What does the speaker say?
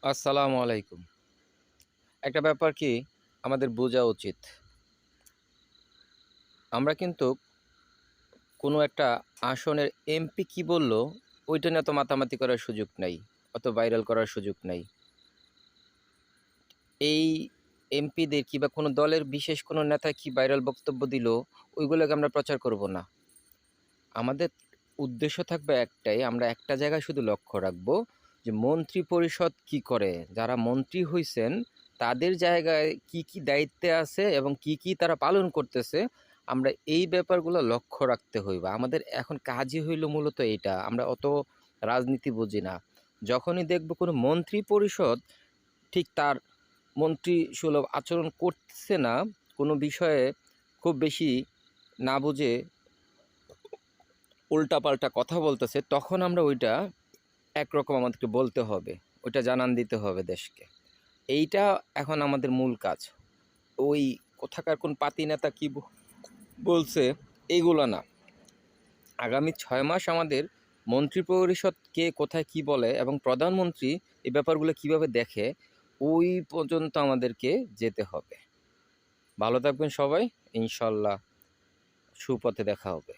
আসসালামু আলাইকুম। একটা ব্যাপার কি আমাদের বোঝা উচিত। আমরা কিন্তু কোনো একটা আসনের এমপি কি বলল, ওইটা নিয়ে অত মাতামাতি করার সুযোগ নাই। অত ভাইরাল করার সুযোগ নাই। এই এমপিদের কিংবা কোনো দলের বিশেষ কোনো নেতা কি ভাইরাল বক্তব্য দিল, ওইগুলোকে আমরা প্রচার করব না। আমাদের উদ্দেশ্য থাকবে একটাই, আমরা একটা জায়গায় শুধু লক্ষ্য রাখবো যে মন্ত্রিপরিষদ কি করে? যারা মন্ত্রী হইছেন তাদের জায়গায় কি, কি দায়িত্বে আছে এবং কি, কি তারা পালন করতেছে, আমরা এই ব্যাপারগুলো লক্ষ্য রাখতে হইবে। আমাদের এখন কাজই হইল মূলত এইটা। আমরা অত রাজনীতি বুঝি না। যখনই দেখব কোনো মন্ত্রিপরিষদ ঠিক তার মন্ত্রীসুলভ আচরণ করতেছে না, কোনো বিষয়ে খুব বেশি না বুঝে উল্টাপাল্টা কথা বলতেছে, তখন আমরা ওইটা একরকম আমাদেরকে বলতে হবে, ওইটা জানান দিতে হবে দেশকে। এইটা এখন আমাদের মূল কাজ। ওই কোথাকার কোন পাতি নেতা কি বলছে এইগুলো না। আগামী 6 মাস আমাদের মন্ত্রিপরিষদ কে কোথায় কি বলে এবং প্রধানমন্ত্রী এই ব্যাপারগুলো কিভাবে দেখে, ওই পর্যন্ত আমাদেরকে যেতে হবে। ভালো থাকবেন সবাই। ইনশাল্লাহ সুপথে দেখা হবে।